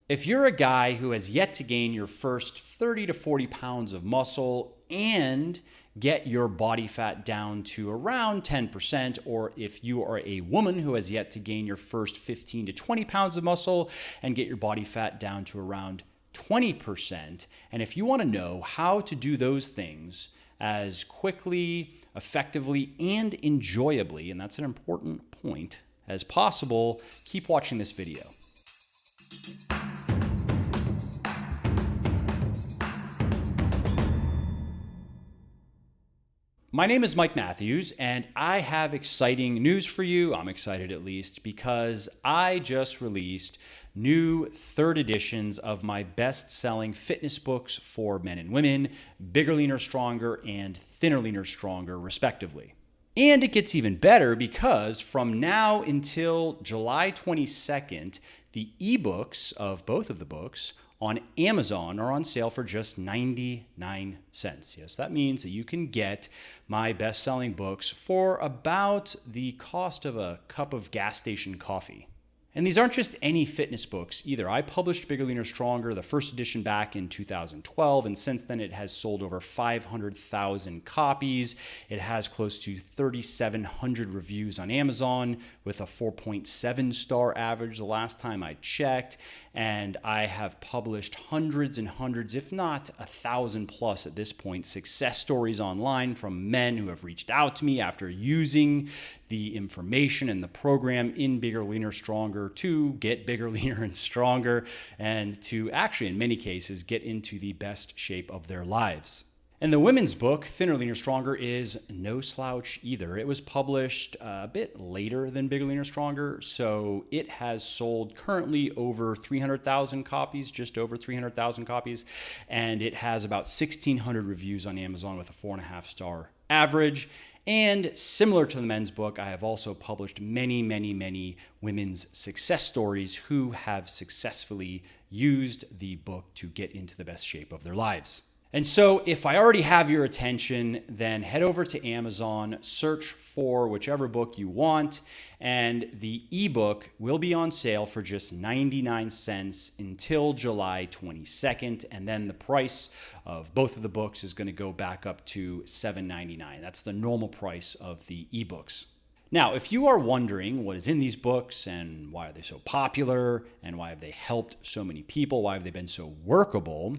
If you're a guy who has yet to gain your first 30 to 40 pounds of muscle and get your body fat down to around 10%, or if you are a woman who has yet to gain your first 15 to 20 pounds of muscle and get your body fat down to around 20%, and if you want to know how to do those things as quickly, effectively, and enjoyably, and that's an important point, as possible, keep watching this video. My name is Mike Matthews, and I have exciting news for you. I'm excited at least because I just released new third editions of my best-selling fitness books for men and women, Bigger, Leaner, Stronger, and Thinner, Leaner, Stronger, respectively. And it gets even better because from now until July 22nd, the ebooks of both of the books on Amazon are on sale for just 99 cents. Yes, that means that you can get my best-selling books for about the cost of a cup of gas station coffee. And these aren't just any fitness books either. I published Bigger, Leaner, Stronger, the first edition, back in 2012, and since then it has sold over 500,000 copies. It has close to 3,700 reviews on Amazon with a 4.7 star average the last time I checked. And I have published hundreds and hundreds, if not 1,000 plus at this point, success stories online from men who have reached out to me after using the information and the program in Bigger, Leaner, Stronger to get bigger, leaner, and stronger, and to actually, in many cases, get into the best shape of their lives. And the women's book, Thinner, Leaner, Stronger, is no slouch either. It was published a bit later than Bigger, Leaner, Stronger, so it has sold currently over 300,000 copies, just over 300,000 copies, and it has about 1,600 reviews on Amazon with a 4.5 star average. And similar to the men's book, I have also published many, many, many women's success stories who have successfully used the book to get into the best shape of their lives. And so if I already have your attention, then head over to Amazon, search for whichever book you want, and the ebook will be on sale for just 99 cents until July 22nd, and then the price of both of the books is going to go back up to $7.99. That's the normal price of the ebooks. Now, if you are wondering what is in these books and why are they so popular and why have they helped so many people, why have they been so workable,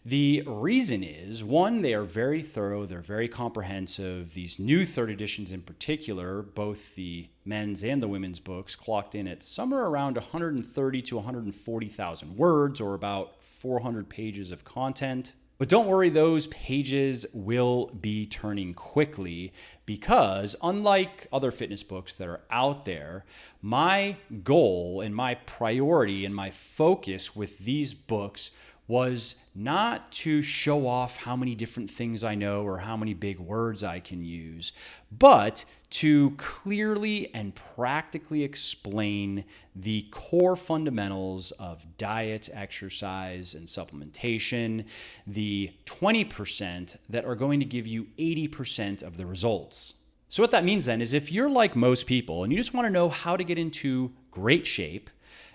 the reason is, one, they are very thorough, they're very comprehensive. These new third editions in particular, both the men's and the women's books, clocked in at somewhere around 130 to 140,000 words, or about 400 pages of content. But don't worry, those pages will be turning quickly because, unlike other fitness books that are out there, my goal and my priority and my focus with these books was not to show off how many different things I know or how many big words I can use, but to clearly and practically explain the core fundamentals of diet, exercise, and supplementation, the 20% that are going to give you 80% of the results. So what that means then is if you're like most people and you just want to know how to get into great shape,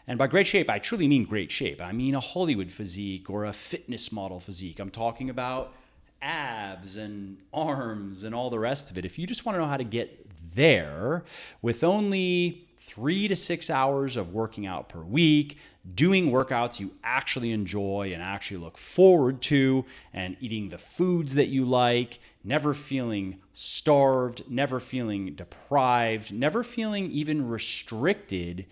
and by great shape, I truly mean great shape. I mean a Hollywood physique or a fitness model physique. I'm talking about abs and arms and all the rest of it. If you just want to know how to get there with only 3 to 6 hours of working out per week, doing workouts you actually enjoy and actually look forward to, and eating the foods that you like, never feeling starved, never feeling deprived, never feeling even restricted,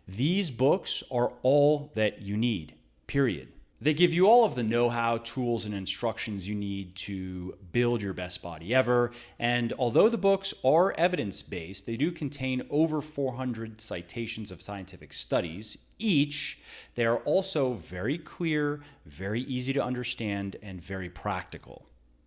these books are all that you need, period. They give you all of the know-how, tools, and instructions you need to build your best body ever. And although the books are evidence-based, they do contain over 400 citations of scientific studies each. They are also very clear, very easy to understand, and very practical.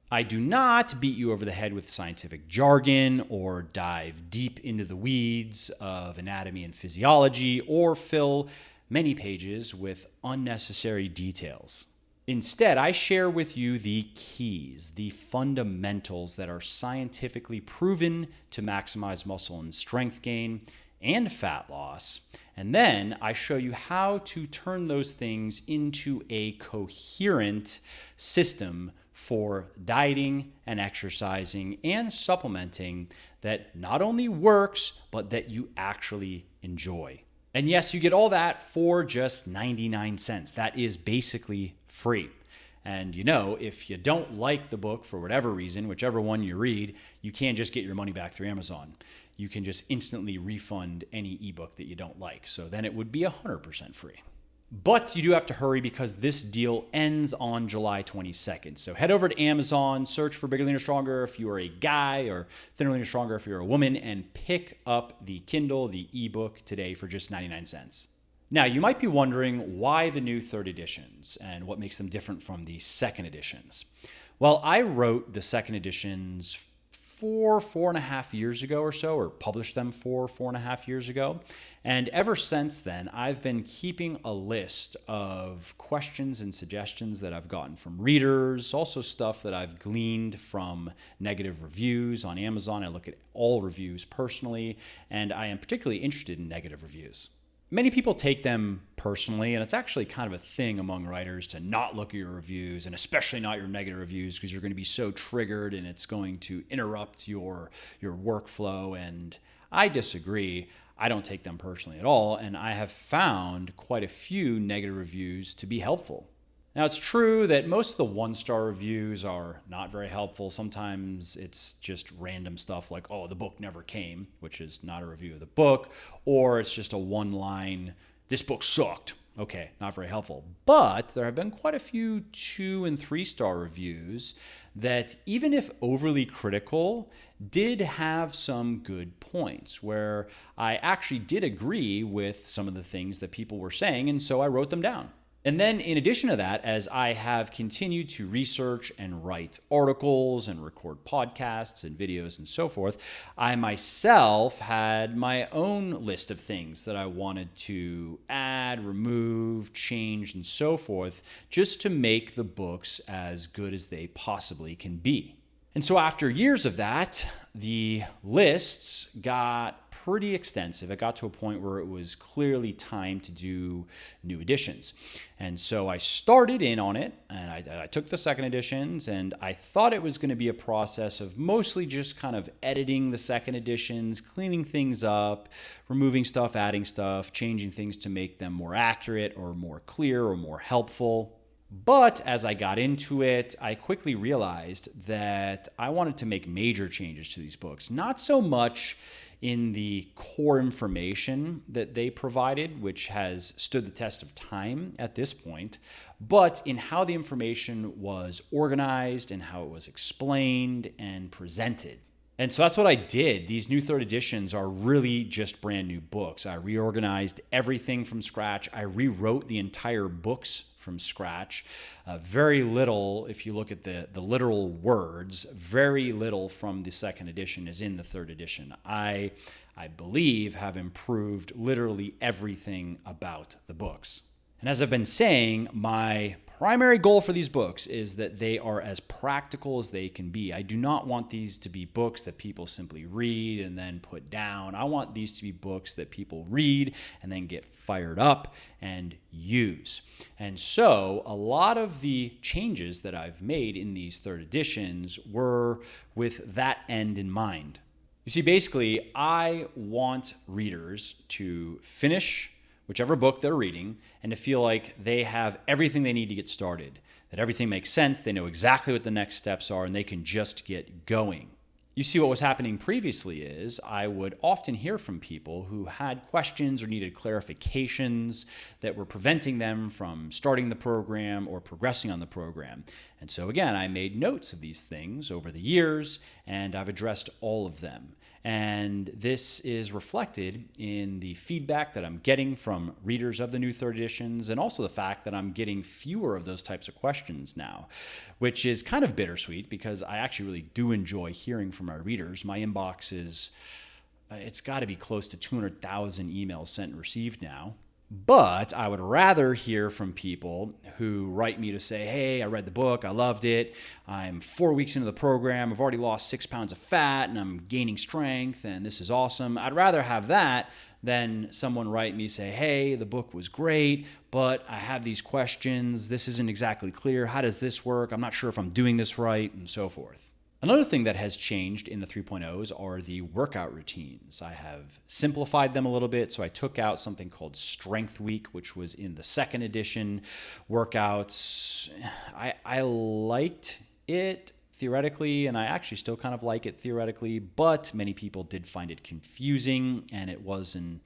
I do not beat you over the head with scientific jargon or dive deep into the weeds of anatomy and physiology or fill many pages with unnecessary details. Instead, I share with you the keys, the fundamentals that are scientifically proven to maximize muscle and strength gain, and fat loss. And then I show you how to turn those things into a coherent system for dieting and exercising and supplementing that not only works, but that you actually enjoy. And yes, you get all that for just 99 cents. That is basically free. And if you don't like the book for whatever reason, whichever one you read, you can't just get your money back through Amazon. You can just instantly refund any ebook that you don't like. So then it would be 100% free. But you do have to hurry because this deal ends on July 22nd. So head over to Amazon, search for Bigger, Leaner, Stronger if you are a guy, or Thinner, Leaner, Stronger if you're a woman, and pick up the Kindle, the ebook today for just 99 cents. Now, you might be wondering why the new third editions and what makes them different from the second editions. Well, I wrote the second editions 4.5 years ago or so, or published them 4.5 years ago. And ever since then, I've been keeping a list of questions and suggestions that I've gotten from readers, also stuff that I've gleaned from negative reviews on Amazon. I look at all reviews personally, and I am particularly interested in negative reviews. Many people take them personally, and it's actually kind of a thing among writers to not look at your reviews, and especially not your negative reviews, because you're going to be so triggered and it's going to interrupt your workflow. And I disagree. I don't take them personally at all, and I have found quite a few negative reviews to be helpful. Now, it's true that most of the one-star reviews are not very helpful. Sometimes it's just random stuff like, oh, the book never came, which is not a review of the book, or it's just a one-line, this book sucked. Okay, not very helpful. But there have been quite a few 2- and 3-star reviews that, even if overly critical, did have some good points where I actually did agree with some of the things that people were saying, and so I wrote them down. And then in addition to that, as I have continued to research and write articles and record podcasts and videos and so forth, I myself had my own list of things that I wanted to add, remove, change, and so forth, just to make the books as good as they possibly can be. And so after years of that, the lists got pretty extensive. It got to a point where it was clearly time to do new editions. And so I started in on it, and I took the second editions, and I thought it was going to be a process of mostly just kind of editing the second editions, cleaning things up, removing stuff, adding stuff, changing things to make them more accurate or more clear or more helpful. But as I got into it, I quickly realized that I wanted to make major changes to these books, not so much in the core information that they provided, which has stood the test of time at this point, but in how the information was organized and how it was explained and presented. And so that's what I did. These new third editions are really just brand new books. I reorganized everything from scratch. I rewrote the entire books from scratch. Very little, if you look at the literal words, very little from the second edition is in the third edition. I believe have improved literally everything about the books. And as I've been saying, my primary goal for these books is that they are as practical as they can be. I do not want these to be books that people simply read and then put down. I want these to be books that people read and then get fired up and use. And so a lot of the changes that I've made in these third editions were with that end in mind. You see, basically, I want readers to finish whichever book they're reading, and to feel like they have everything they need to get started, that everything makes sense, they know exactly what the next steps are, and they can just get going. You see, what was happening previously is I would often hear from people who had questions or needed clarifications that were preventing them from starting the program or progressing on the program. And so again, I made notes of these things over the years, and I've addressed all of them. And this is reflected in the feedback that I'm getting from readers of the new third editions, and also the fact that I'm getting fewer of those types of questions now, which is kind of bittersweet because I actually really do enjoy hearing from my readers. My inbox is, it's got to be close to 200,000 emails sent and received now. But I would rather hear from people who write me to say, hey, I read the book, I loved it, I'm 4 weeks into the program, I've already lost 6 pounds of fat, and I'm gaining strength, and this is awesome. I'd rather have that than someone write me say, hey, the book was great, but I have these questions, this isn't exactly clear, how does this work, I'm not sure if I'm doing this right, and so forth. Another thing that has changed in the 3.0s are the workout routines. I have simplified them a little bit, so I took out something called Strength Week, which was in the second edition workouts. I liked it theoretically, and I actually still kind of like it theoretically, but many people did find it confusing, and it was an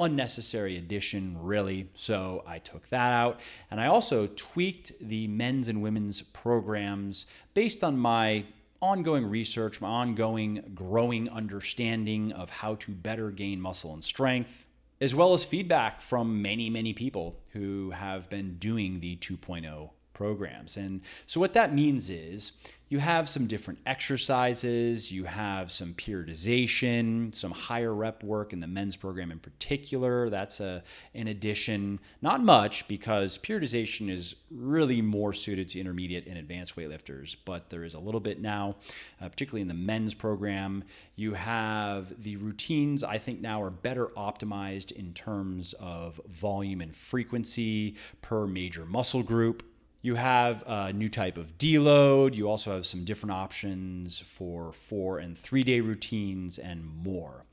unnecessary addition, really. So I took that out. And I also tweaked the men's and women's programs based on my ongoing research, my ongoing growing understanding of how to better gain muscle and strength, as well as feedback from many, many people who have been doing the 2.0 programs. And so what that means is you have some different exercises, you have some periodization, some higher rep work in the men's program in particular. That's an addition, not much, because periodization is really more suited to intermediate and advanced weightlifters, but there is a little bit now, particularly in the men's program. You have the routines, I think now are better optimized in terms of volume and frequency per major muscle group. You have a new type of deload. You also have some different options for 4 and 3 day routines and more.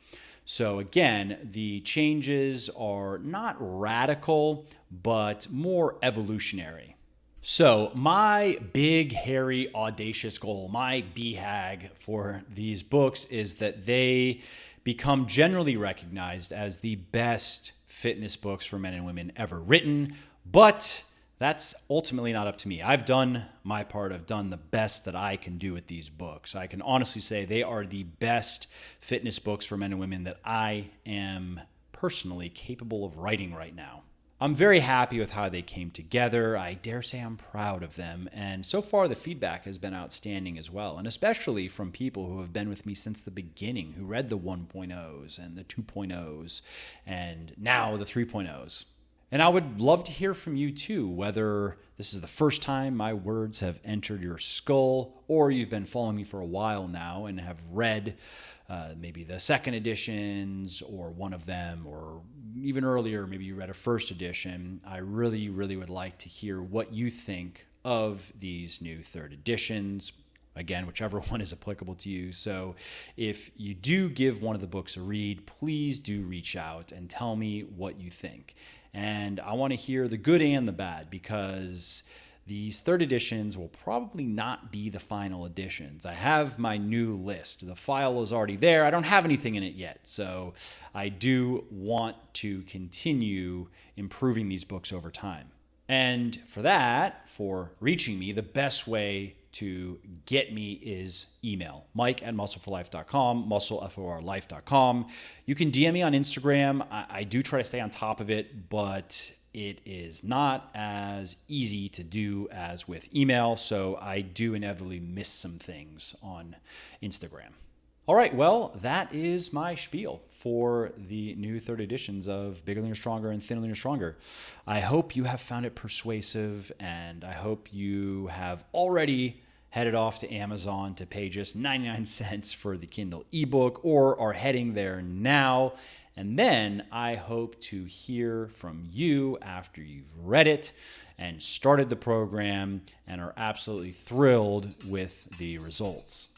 So again, the changes are not radical, but more evolutionary. So my big, hairy, audacious goal, my BHAG for these books is that they become generally recognized as the best fitness books for men and women ever written, but that's ultimately not up to me. I've done my part. I've done the best that I can do with these books. I can honestly say they are the best fitness books for men and women that I am personally capable of writing right now. I'm very happy with how they came together. I dare say I'm proud of them. And so far, the feedback has been outstanding as well. And especially from people who have been with me since the beginning, who read the 1.0s and the 2.0s and now the 3.0s. And I would love to hear from you too, whether this is the first time my words have entered your skull, or you've been following me for a while now and have read maybe the second editions or one of them, or even earlier, maybe you read a first edition. I really, really would like to hear what you think of these new third editions. Again, whichever one is applicable to you. So if you do give one of the books a read, please do reach out and tell me what you think. And I want to hear the good and the bad, because these third editions will probably not be the final editions. I have my new list. The file is already there. I don't have anything in it yet. So I do want to continue improving these books over time. And for that, for reaching me, the best way to get me is email, mike@muscleforlife.com, muscleforlife.com. You can DM me on Instagram. I do try to stay on top of it, but it is not as easy to do as with email, so I do inevitably miss some things on Instagram. All right, well, that is my spiel for the new third editions of Bigger, Leaner, Stronger and Thinner, Leaner, Stronger. I hope you have found it persuasive, and I hope you have already headed off to Amazon to pay just 99 cents for the Kindle ebook, or are heading there now. And then I hope to hear from you after you've read it and started the program and are absolutely thrilled with the results.